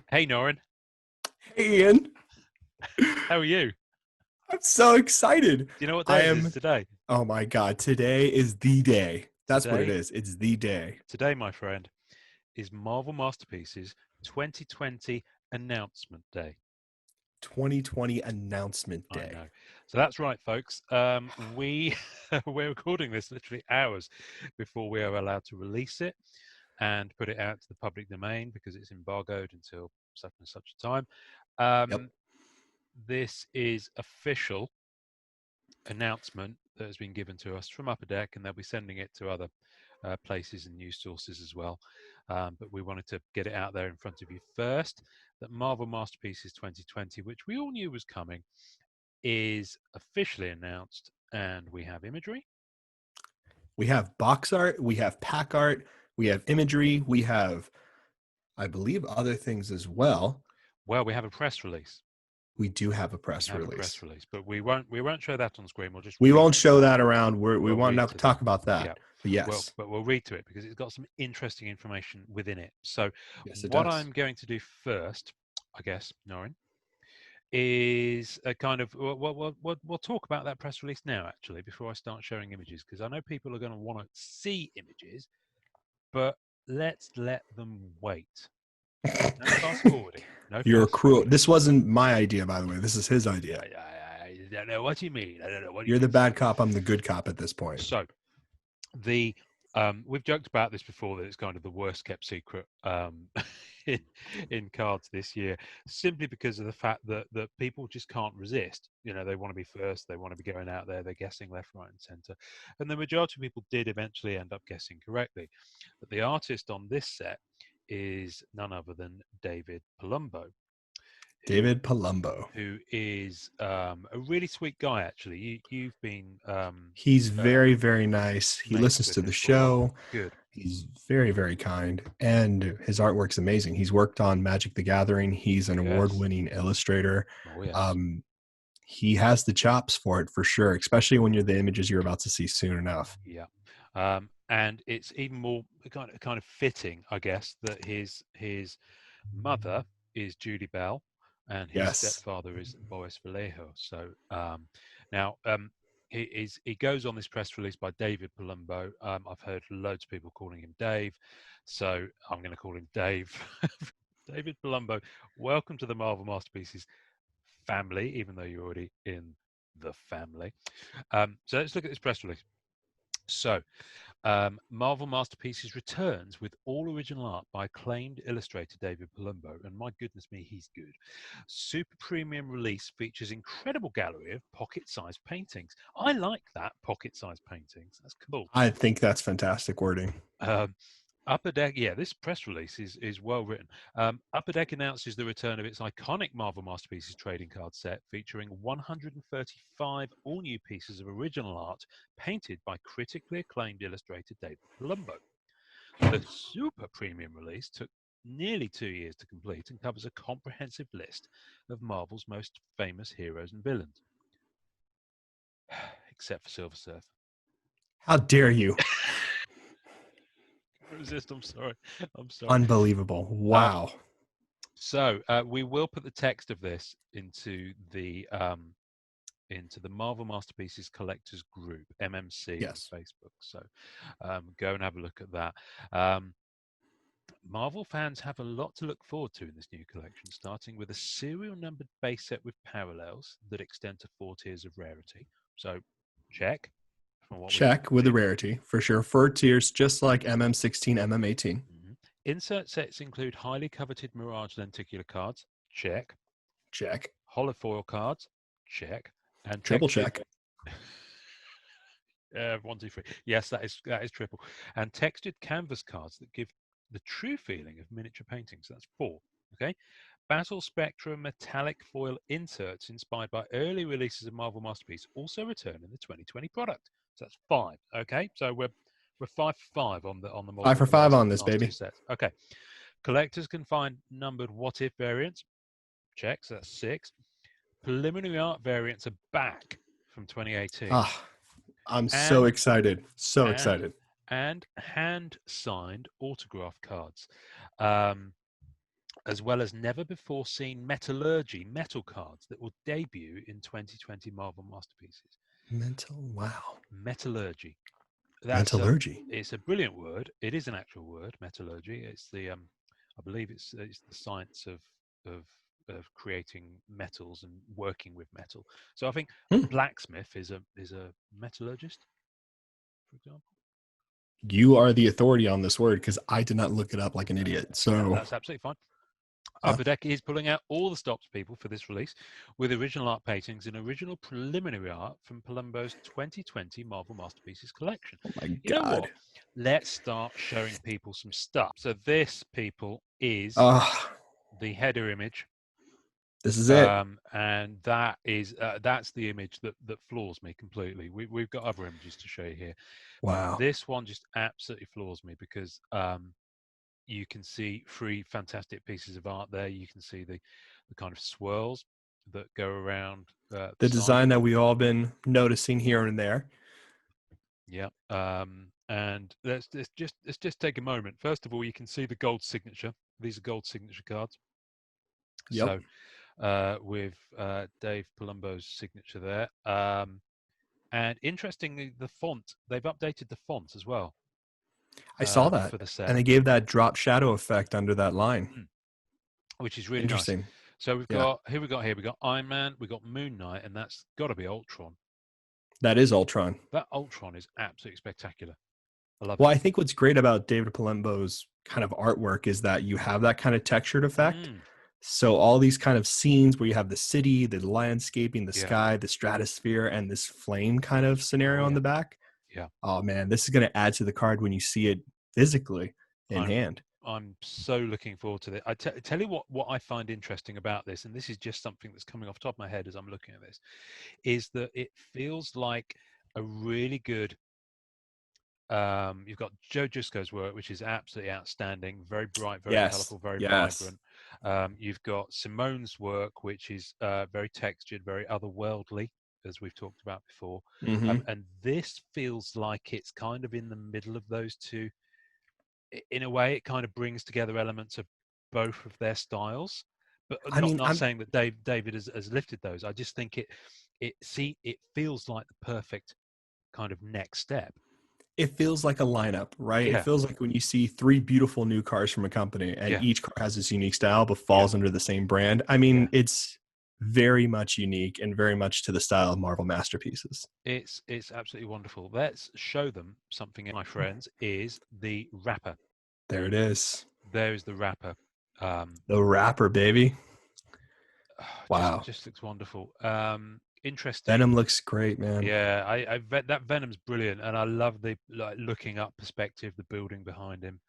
Hey, Norin. Hey, Ian. How are you? Do I'm so excited. you know what I day it is am. today? Oh my God. Today is the day. That's what it Today, is. It's the day. today, my friend, is Marvel Masterpieces 2020 Announcement Day. 2020 announcement I day. know. So that's right, folks. We're recording this literally hours before we are allowed to release it and put it out to the public domain because it's embargoed until such and such a time. Yep. Um, this is official announcement that has been given to us from Upper Deck, and they'll be sending it to other places and news sources as well. But we wanted to get it out there in front of you first. That Marvel Masterpieces 2020, which we all knew was coming, is officially announced, and we have imagery. We have box art. We have pack art. We have imagery. We have, I believe, other things as well. Well, we have a press release. We do have a We press have a press release. release, but we won't show that on screen. We'll just We read won't to show it. that around. We We'll want read to to talk that. about Yeah. that. But Well, yes. but we'll read to it because it's got some interesting information within it. So, Yes, it what does. I'm going to do first, I guess, Norrin, is a kind of we'll talk about that press release now. Actually, before I start showing images, because I know people are going to want to see images, but let's let them wait. No fast forwarding. No You're fast cruel. forwarding. This wasn't my idea, by the way. This is his idea. I don't know what you mean. I don't know what you You're the mean. bad cop. I'm the good cop at this point. So the we've joked about this before that it's kind of the worst kept secret in, in cards this year, simply because of the fact that people just can't resist. You know, they want to be first, they want to be going out there, they're guessing left, right, and center, and the majority of people did eventually end up guessing correctly. But the artist on this set is none other than David Palumbo, who David Palumbo. who is a really sweet guy. Actually, you've been He's very, very nice. He mates listens with to the him for a while. show. Good. He's very, very kind. And his artwork's amazing. He's worked on Magic the Gathering. He's an award Yes. winning illustrator. Oh yes. Um, he has the chops for it for sure, especially when you're the images you're about to see soon enough. Yeah. And it's even more kind of fitting, I guess, that his mother is Judy Bell, and his Yes. stepfather is Boris Vallejo. So now he goes on this press release by David Palumbo. I've heard loads of people calling him Dave, so I'm going to call him Dave. David Palumbo, welcome to the Marvel Masterpieces family, even though you're already in the family. So let's look at this press release. So, Marvel Masterpieces returns with all original art by acclaimed illustrator David Palumbo, and my goodness me, he's good. Super premium release features incredible gallery of pocket-sized paintings. I like that pocket-sized paintings. That's cool. I think that's fantastic wording. Um, Upper Deck, yeah, this press release is well written. Upper Deck announces the return of its iconic Marvel Masterpieces trading card set, featuring 135 all new pieces of original art painted by critically acclaimed illustrator David Palumbo. The super premium release took nearly 2 years to complete and covers a comprehensive list of Marvel's most famous heroes and villains, except for Silver Surfer. How dare you? Resist, I'm sorry. I'm sorry. Unbelievable. Um, Wow. So we will put the text of this into the Marvel Masterpieces Collectors Group (MMC) on Yes. Facebook. So go and have a look at that. Um, Marvel fans have a lot to look forward to in this new collection, starting with a serial numbered base set with parallels that extend to 4 tiers of rarity. So check from what we've Check with the seen. rarity for sure. For tiers, just like MM16, MM18. Mhm. Insert sets include highly coveted Mirage lenticular cards. Check. Check. Holofoil cards, check, and Triple textured. check. 1, 2, 3. Yes, that is triple, and textured canvas cards that give the true feeling of miniature paintings. That's 4. Okay, Battle Spectra metallic foil inserts inspired by early releases of Marvel Masterpiece also return in the 2020 product. So that's 5. Okay, so we're 5 for 5 on the Five for multiple five on this, last two baby. sets. Okay, collectors can find numbered what if variants. Check, so that's 6. Preliminary art variants are back from 2018, Ah, I'm so and excited. So and excited. and hand signed autograph cards. Um, as well as never-before-seen metallurgy metal cards that will debut in 2020 Marvel Masterpieces. Wow. Metallurgy. That's Metallurgy. it's a brilliant word. It is an actual word, metallurgy. It's the I believe it's the science of creating metals and working with metal. So I think a Hmm. blacksmith is a metallurgist, for example. You are the authority on this word because I did not look it up like an idiot. So, That's absolutely fine. uh, Upper Deck is pulling out all the stops, people, for this release, with original art paintings and original preliminary art from Palumbo's 2020 Marvel Masterpieces collection. oh my You know God. what? Let's start showing people some stuff. So this, people, is Ah, the header image, this is it. and that's the image that floors me completely. We've got other images to show you here, but Wow. this one just absolutely floors me because you can see three fantastic pieces of art there. You can see the kind of swirls that go around the The side design of that it. we all been noticing here and there. Yeah. And let's just take a moment. First of all, you can see the gold signature. These are gold signature cards. Yep. So with Dave Palumbo's signature there. And interestingly, the font, they've updated the font as well I saw for that. the set. And they gave that drop shadow effect under that line. Which is really nice. Interesting. So we've Yeah. got we got Iron Man, we've got Moon Knight, and that's got to be Ultron. That is Ultron. That Ultron is absolutely spectacular. I love Well, it. I think what's great about David Palumbo's kind of artwork is that you have that kind of textured effect. Mm, So all these kind of scenes where you have the city, the landscaping, the yeah. sky, the stratosphere, and this flame kind of scenario Oh on yeah. the back. Yeah. Oh man, this is going to add to the card when you see it physically in I'm hand. I'm so looking forward to it. Tell you what I find interesting about this, and this is just something that's coming off the top of my head as I'm looking at this, is that it feels like a really good. You've got Joe Jusko's work, which is absolutely outstanding, very bright, very Yes. colourful, very Yes. vibrant. You've got Simone's work, which is very textured, very otherworldly, as we've talked about before. Hmm. And this feels like it's kind of in the middle of those two. In a way, it kind of brings together elements of both of their styles. But I mean, not saying that David has lifted those. I just think it feels like the perfect kind of next step. it feels like a lineup, right? It Yeah, feels like when you see three beautiful new cars from a company and yeah, each car has its unique style but yeah, falls under the same brand. I yeah. mean, it's very much unique and very much to the style of Marvel masterpieces. It's absolutely wonderful. Let's show them something, my friends, is the wrapper. There it is. There is the wrapper. The wrapper, baby. Wow. Just looks wonderful. Venom Interesting. looks great, man. Yeah, that Venom's brilliant, and I love the looking up perspective, the building behind him.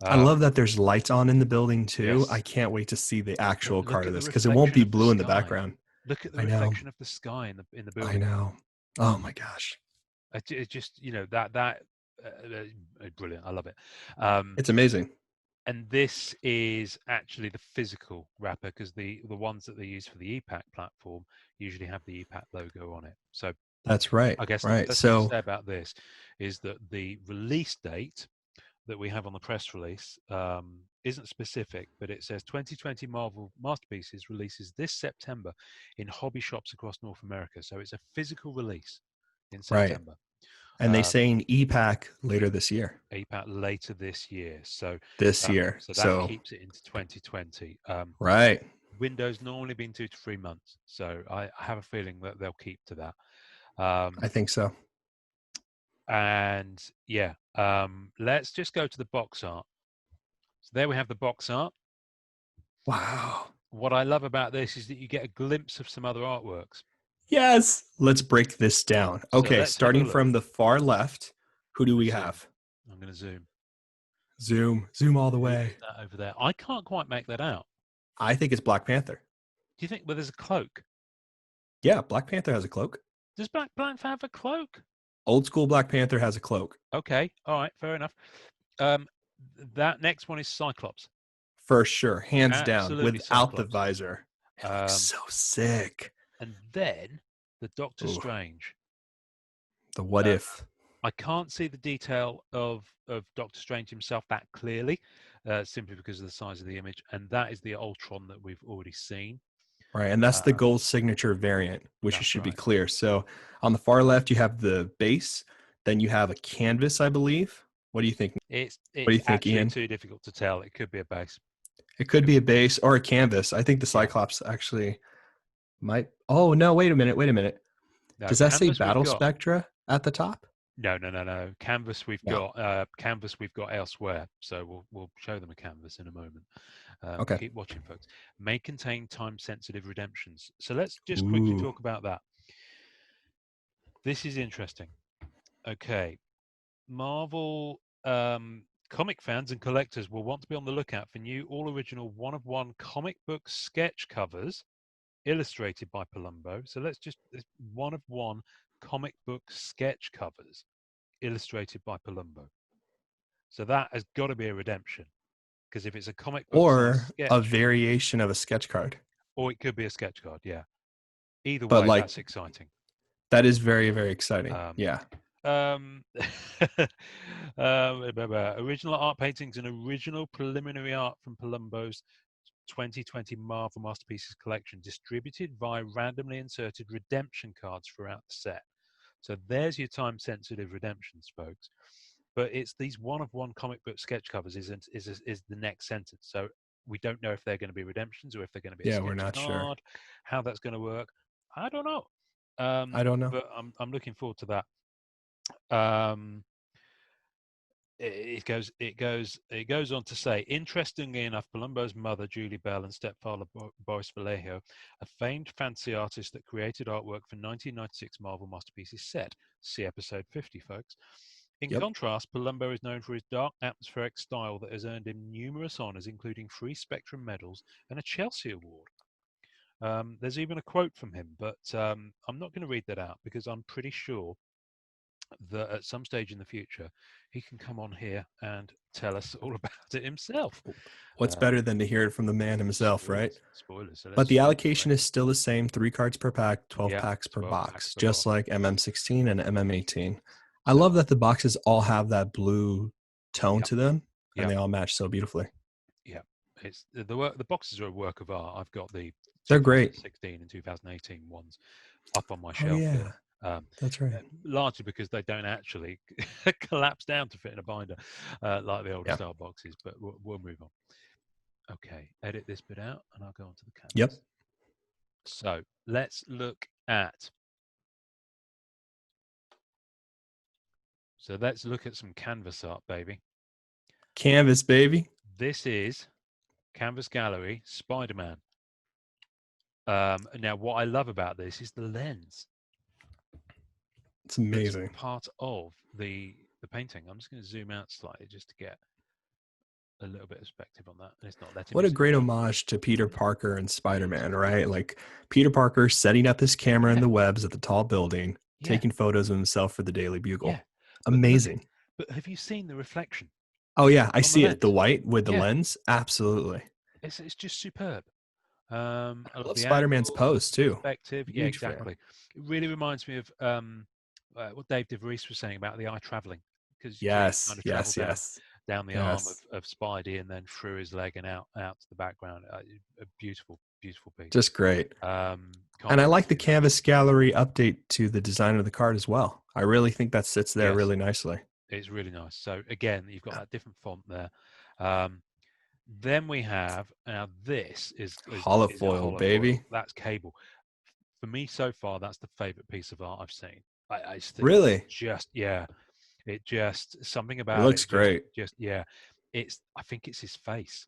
I love Um, that there's lights on in the building too. I yes, can't wait to see the actual look card of at the this because it won't reflection be of the blue in the sky. background. Look at the I know. reflection of the sky in the I building. know. Oh my gosh. It just that brilliant. I love it. Um, It's amazing. and this is actually the physical wrapper because the ones that they use for the EPAC platform usually have the EPAC logo on it. So That's right. I guess the Right. first thing to So, say about this is that the release date that we have on the press release isn't specific, but it says 2020 Marvel Masterpieces releases this September in hobby shops across North America. So it's a physical release in right. September. And they say an EPAC later this year. APAC later this year. This year. So that So, keeps it into 2020. right. Windows normally been 2 to 3 months, so I have a feeling that they'll keep to that. Um, I think so. and yeah, let's just go to the box art. So there we have the box art. Wow. What I love about this is that you get a glimpse of some other artworks. Yes. Let's break this down. So Okay. let's have a Starting look. from the far left, who do Let me we zoom. have? I'm going to zoom. Zoom all the Who way. is that over there? I can't quite make that out. I think it's Black Panther. Do you think? Well, there's a cloak. Yeah. Black Panther has a cloak. Does Black Panther have a cloak? Old school Black Panther has a cloak. Okay, all right, fair enough. Um, that next one is Cyclops. For sure. Hands down. Absolutely Without the Cyclops. visor. It looks Um, so sick. and then the Doctor Ooh, Strange. the what Uh, if. I can't see the detail of Doctor Strange himself that clearly, simply because of the size of the image, and that is the Ultron that we've already seen. Right. And that's the Um, gold signature variant, which that's should be right. clear. So on the far left, you have the base, then you have a canvas, I believe. What do you think? What do It's you think, actually Ian? too difficult to tell. It could be a base. It could Could be be a a base. base or a canvas. I think the Yeah. Cyclops actually might. Oh, no. Wait a minute. Wait a minute. No, Does that say canvas we've Battle got. Spectra at the top? No. Canvas we've No. got. Canvas we've got elsewhere. So we'll show them a canvas in a moment. Okay. Keep watching, folks. May contain time-sensitive redemptions. So let's just quickly Ooh. talk about that. This is interesting. Okay, Marvel comic fans and collectors will want to be on the lookout for new all-original one-of-one comic book sketch covers illustrated by Palumbo. So one-of-one comic book sketch covers illustrated by Palumbo. So that has got to be a redemption, because if it's a comic book size Or a sketch, variation of a sketch card. or it could be a sketch card, yeah. Either But way, like that's exciting. that is very, very exciting. Um, Yeah. um, original art paintings and original preliminary art from Palumbo's 2020 Marvel Masterpieces collection, distributed via randomly inserted redemption cards throughout the set. So there's your time-sensitive redemptions, folks. But it's these one-of-one comic book sketch covers is the next sentence. So we don't know if they're going to be redemptions or if they're going to be a Yeah, we're sketch not sure. card. How that's going to work, I don't know. I don't know. But I'm looking forward to that. It goes on to say, interestingly enough, Palumbo's mother, Julie Bell, and stepfather, Boris Vallejo, a famed fantasy artist that created artwork for 1996 Marvel Masterpieces set. See episode 50, folks. In Yep. contrast, Palumbo is known for his dark, atmospheric style that has earned him numerous honors, including 3 Spectrum medals and a Chelsea Award. There's even a quote from him, but I'm not going to read that out because I'm pretty sure that at some stage in the future he can come on here and tell us all about it himself. What's better than to hear it from the man himself, right? Spoilers. So But let's the just walk allocation away. is still the same, 3 cards per pack, 12 Yeah, packs per 12 packs box, per just box. like MM16 and MM18. I So love that the boxes all have that blue tone yeah, to them and yeah, they all match so beautifully. yeah. It's the boxes are a work of art. I've got the They're great. 2016 and 2018 ones up on my Oh shelf yeah, here. Um, that's right. Largely because they don't actually collapse down to fit in a binder like the older Yeah. style boxes, but we'll move on. Okay, edit this bit out and I'll go on to the Yep. canvas. So let's look at some canvas art, baby. Canvas, baby. This is Canvas Gallery Spider-Man. Now, what I love about this is the lens It's that's amazing. part of the painting. I'm just going to zoom out slightly just to get a little bit of perspective on that. And it's not letting What me a zoom great out. homage to Peter Parker and It is. Spider-Man, right? Like Peter Parker setting up his camera in Yeah, the webs at the tall building, yeah, taking photos of himself for the Daily yeah. Bugle. But look at, Amazing. but have you seen the reflection Oh yeah, I on the see it. The lens? white with the Yeah, lens. Absolutely. it's just superb. I I love love the Spider-Man's angles, pose the too. perspective. Yeah, Huge fan. exactly. It really reminds me of what Dave DeVries was saying about the eye traveling, because you kind Yes, of travel yes, yes, down the arm yes. of Spidey and then through his leg and out to the background. A beautiful, beautiful piece. Just great. Can't And I wait to like the see that. Canvas Gallery update to the design of the card as well. I really think that sits there Yes, really nicely. it's really nice. So again, you've got Yeah. that different font there. Um, then we have now this is a Holofoil, holofoil. baby. That's cable. For me so far, that's the favorite piece of art I've seen. I just think it's Really? just yeah, it just something It about looks it just great. just yeah. I think it's his face.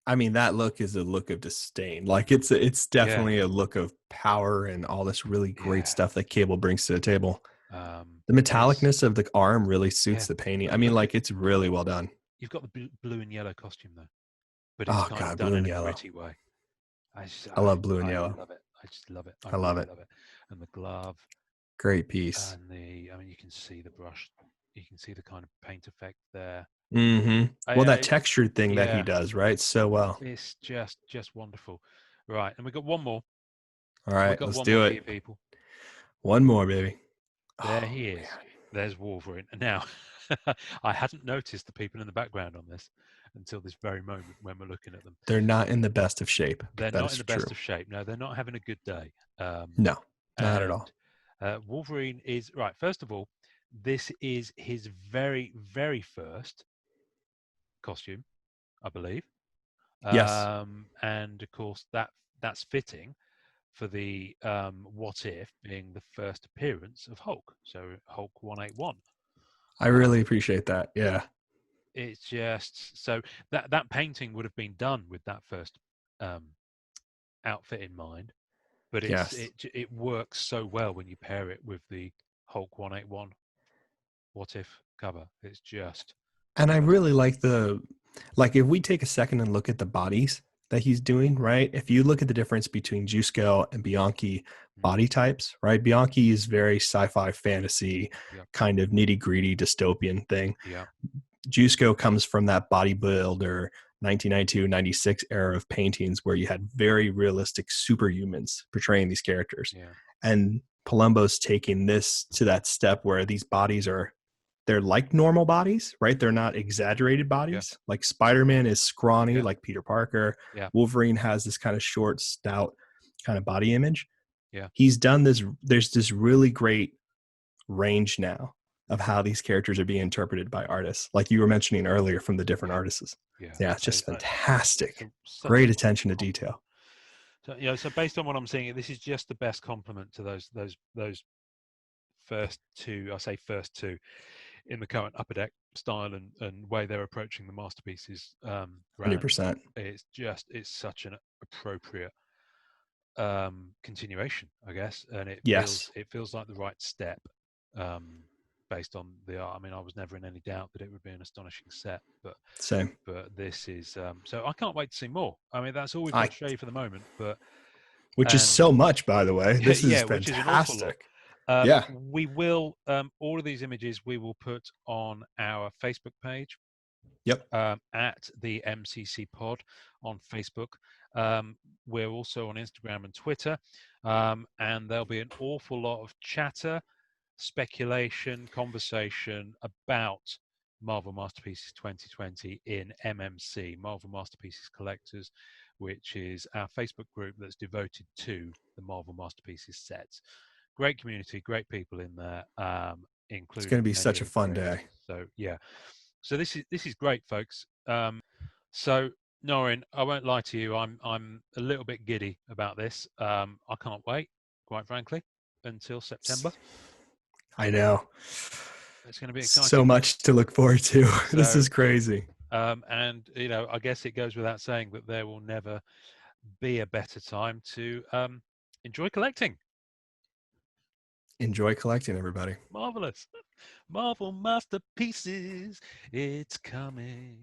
I mean, that look is a look of disdain. Like it's Yeah, definitely a look of power and all this really great yeah. stuff that Cable brings to the table. The And it's metallicness of the arm really suits yeah. the painting. But I mean, look at like it's really well done. you've got the blue and yellow costume though, but it's Oh kind of God, done blue in and a yellow. gritty way. I just, I love blue and I yellow. love it. I just love it. I I love really it. love it. And the glove Great piece. and I mean, you can see the brush. You can see the kind of paint effect there. Well, that It's textured thing that he yeah, does, right? So well. it's just wonderful. Right, and we got one more. All We right, got let's one more do for it. you people. One more, baby. There Oh he man. is. there's Wolverine. And now, I hadn't noticed the people in the background on this until this very moment when we're looking at them. They're not in the best of shape. They're That not is in the true. best of shape. No, they're not having a good day. No, not at And all. Wolverine is right. First of all, this is his very, very first costume, I believe. Yes, And of course, that's fitting for the What If being the first appearance of Hulk. So Hulk 181. I really appreciate that. Yeah. It's just so that painting would have been done with that first um, outfit in mind, but Yes. it works so well when you pair it with the Hulk 181 What If cover. It's just And I perfect. really like if we take a second and look at the bodies that he's doing, right? If you look at the difference between Jusko and Bianchi Mm, body types, right? Bianchi is very sci-fi fantasy, yep, kind of nitty-gritty dystopian thing. yep, Jusko comes from that bodybuilder 1992, 96 era of paintings where you had very realistic superhumans portraying these characters. yeah, And Palumbo's taking this to that step where these bodies are they're like normal bodies, right? They're not exaggerated yeah, bodies. Like Spider-Man is scrawny yeah, like Peter Parker. yeah, Wolverine has this kind of short, stout kind of body image. yeah. He's done this. There's this really great range now of how these characters are being interpreted by artists, like you were mentioning earlier from the different Yeah, artists. yeah. Yeah, it's just It's fantastic. such Great a attention to compliment. detail. So so based on what I'm seeing, this is just the best compliment to those first two. I say first two in the current Upper Deck style and way they're approaching the masterpieces brand. 100%. It's such an appropriate continuation, I guess, and Yes. it feels like the right step um, based on the art. I mean, I was never in any doubt that it would be an astonishing set, Same. but this is so I can't wait to see more. I mean, that's all we've got I to show you for the moment, but which is and so much, by the way. yeah, This is yeah, which is an awful lot. fantastic. Yeah. We will all of these images we will put on our Facebook page Yep. at the MCC Pod on Facebook. Um, we're also on Instagram and Twitter, and there'll be an awful lot of chatter, speculation, conversation about Marvel Masterpieces 2020 in MMC, Marvel Masterpieces Collectors, which is our Facebook group that's devoted to the Marvel Masterpieces sets. Great community, great people in there, It's going to including be many such of a the fun creators. day. So yeah, so this is great, folks. So Norrin, I won't lie to you, I'm a little bit giddy about this. I can't wait, quite frankly, until September. I know. It's going to be So exciting. much to look forward to. This So is crazy. and I guess it goes without saying that there will never be a better time to enjoy collecting. Enjoy collecting, everybody. Marvelous. Marvel Masterpieces, it's coming.